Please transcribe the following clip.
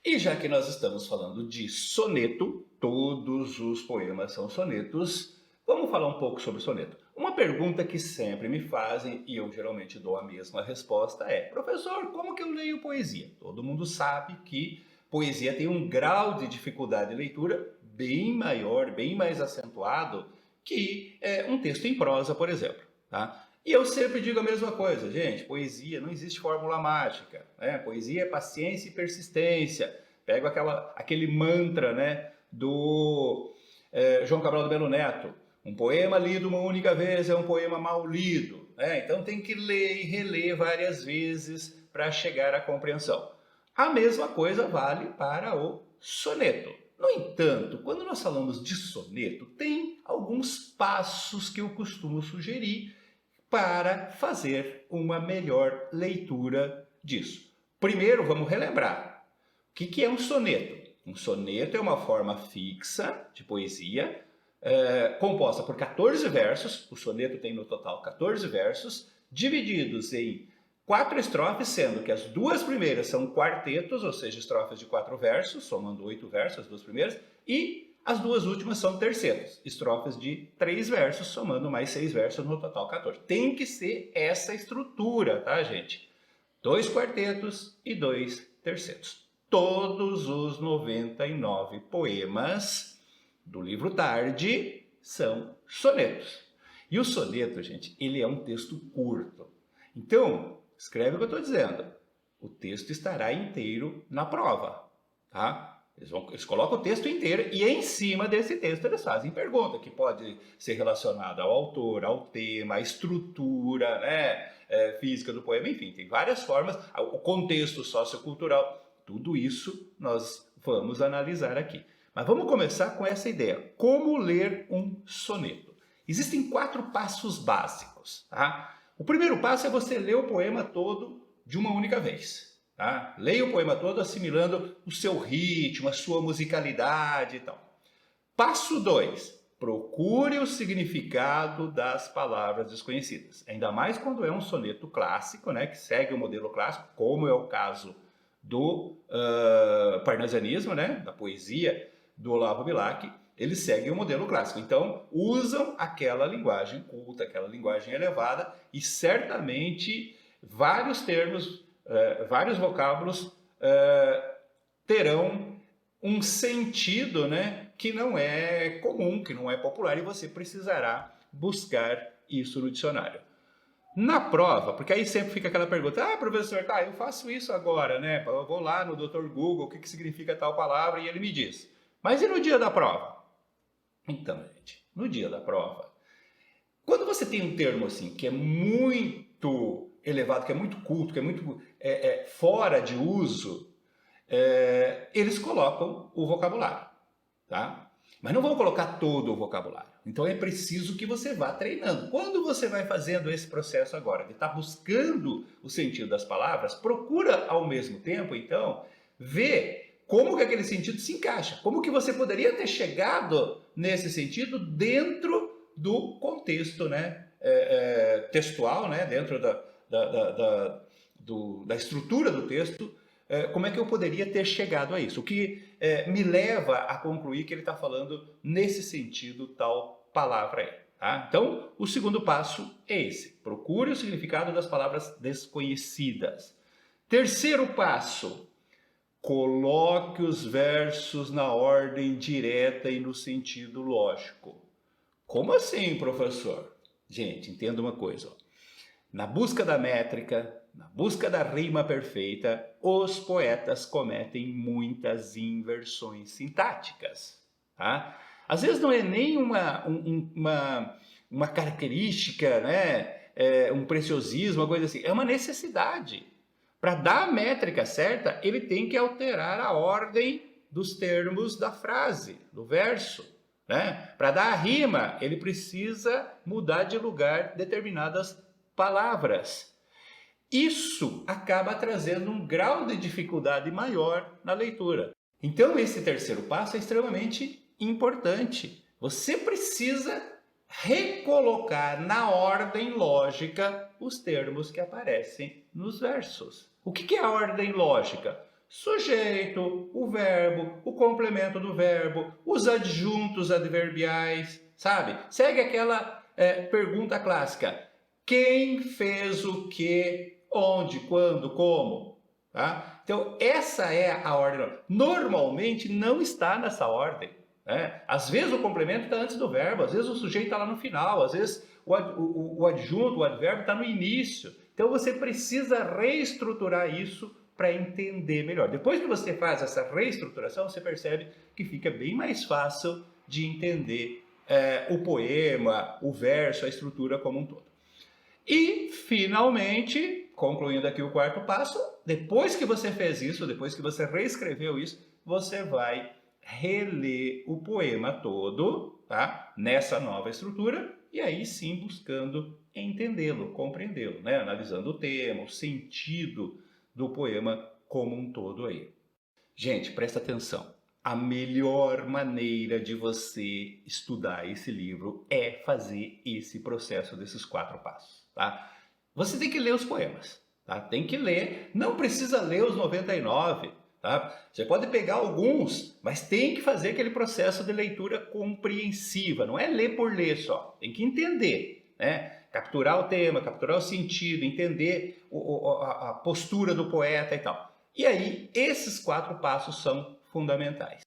E já que nós estamos falando de soneto, todos os poemas são sonetos, vamos falar um pouco sobre soneto. Uma pergunta que sempre me fazem, e eu geralmente dou a mesma resposta, é: professor, como que eu leio poesia? Todo mundo sabe que poesia tem um grau de dificuldade de leitura bem maior, bem mais acentuado que um texto em prosa, por exemplo. Tá? E eu sempre digo a mesma coisa, gente, poesia não existe fórmula mágica, né? Poesia é paciência e persistência. Pego aquele mantra, né, do João Cabral do Melo Neto, um poema lido uma única vez é um poema mal lido, né? Então tem que ler e reler várias vezes para chegar à compreensão. A mesma coisa vale para o soneto. No entanto, quando nós falamos de soneto, tem alguns passos que eu costumo sugerir para fazer uma melhor leitura disso. Primeiro, vamos relembrar. O que é um soneto? Um soneto é uma forma fixa de poesia, composta por 14 versos. O soneto tem no total 14 versos, divididos em 4 estrofes, sendo que as duas primeiras são quartetos, ou seja, estrofes de 4 versos, somando 8 versos, as duas primeiras, e as duas últimas são tercetos, estrofes de 3 versos, somando mais 6 versos, no total 14. Tem que ser essa estrutura, tá, gente? 2 quartetos e 2 tercetos. Todos os 99 poemas do livro Tarde são sonetos. E o soneto, gente, ele é um texto curto. Então, escreve o que eu estou dizendo. O texto estará inteiro na prova, tá? Eles colocam o texto inteiro e em cima desse texto eles fazem pergunta, que pode ser relacionada ao autor, ao tema, à estrutura, né, física do poema, enfim, tem várias formas, o contexto sociocultural, tudo isso nós vamos analisar aqui. Mas vamos começar com essa ideia, como ler um soneto. Existem 4 passos básicos, tá? O primeiro passo é você ler o poema todo de uma única vez. Tá? Leia o poema todo assimilando o seu ritmo, a sua musicalidade e tal. Passo 2. Procure o significado das palavras desconhecidas. Ainda mais quando é um soneto clássico, né, que segue o modelo clássico, como é o caso do parnasianismo, né, da poesia do Olavo Bilac. Eles seguem o modelo clássico. Então, usam aquela linguagem culta, aquela linguagem elevada, e certamente vários termos, vários vocábulos terão um sentido, né, que não é comum, que não é popular, e você precisará buscar isso no dicionário. Na prova, porque aí sempre fica aquela pergunta: ah, professor, tá, eu faço isso agora, né? Eu vou lá no Dr. Google, o que significa tal palavra, e ele me diz. Mas e no dia da prova? Então, gente, no dia da prova, quando você tem um termo assim que é muito elevado, que é muito culto, que é muito fora de uso, eles colocam o vocabulário, tá? Mas não vão colocar todo o vocabulário. Então é preciso que você vá treinando. Quando você vai fazendo esse processo agora, de estar buscando o sentido das palavras, procura ao mesmo tempo, então, ver como que aquele sentido se encaixa. Como que você poderia ter chegado nesse sentido dentro do contexto, né, textual, né, dentro da estrutura do texto, como é que eu poderia ter chegado a isso? O que me leva a concluir que ele está falando nesse sentido tal palavra aí. Tá? Então, o segundo passo é esse. Procure o significado das palavras desconhecidas. Terceiro passo, coloque os versos na ordem direta e no sentido lógico. Como assim, professor? Gente, entenda uma coisa. Ó. Na busca da métrica, na busca da rima perfeita, os poetas cometem muitas inversões sintáticas. Tá? Às vezes não é nem uma característica, né? Um preciosismo, uma coisa assim. É uma necessidade. Para dar a métrica certa, ele tem que alterar a ordem dos termos da frase, do verso. Né? Para dar a rima, ele precisa mudar de lugar determinadas palavras. Isso acaba trazendo um grau de dificuldade maior na leitura. Então, esse terceiro passo é extremamente importante. Você precisa recolocar na ordem lógica os termos que aparecem nos versos. O que é a ordem lógica? sujeito, o verbo, o complemento do verbo, os adjuntos adverbiais, sabe? Segue aquela pergunta clássica. Quem fez o quê, onde, quando, como? Tá? Então, essa é a ordem. Normalmente não está nessa ordem. Né? Às vezes o complemento está antes do verbo, às vezes o sujeito está lá no final, às vezes o adjunto, o advérbio está no início. Então, você precisa reestruturar isso para entender melhor. Depois que você faz essa reestruturação, você percebe que fica bem mais fácil de entender o poema, o verso, a estrutura como um todo. E, finalmente, concluindo aqui o quarto passo, depois que você fez isso, depois que você reescreveu isso, você vai reler o poema todo, tá? Nessa nova estrutura, e aí sim buscando entendê-lo, compreendê-lo, né? Analisando o tema, o sentido do poema como um todo aí. Gente, presta atenção. A melhor maneira de você estudar esse livro é fazer esse processo desses 4 passos, tá? Você tem que ler os poemas, tá? Tem que ler, não precisa ler os 99, tá? Você pode pegar alguns, mas tem que fazer aquele processo de leitura compreensiva, não é ler por ler só, tem que entender, né? Capturar o tema, capturar o sentido, entender a postura do poeta e tal. E aí, esses 4 passos são fundamentais.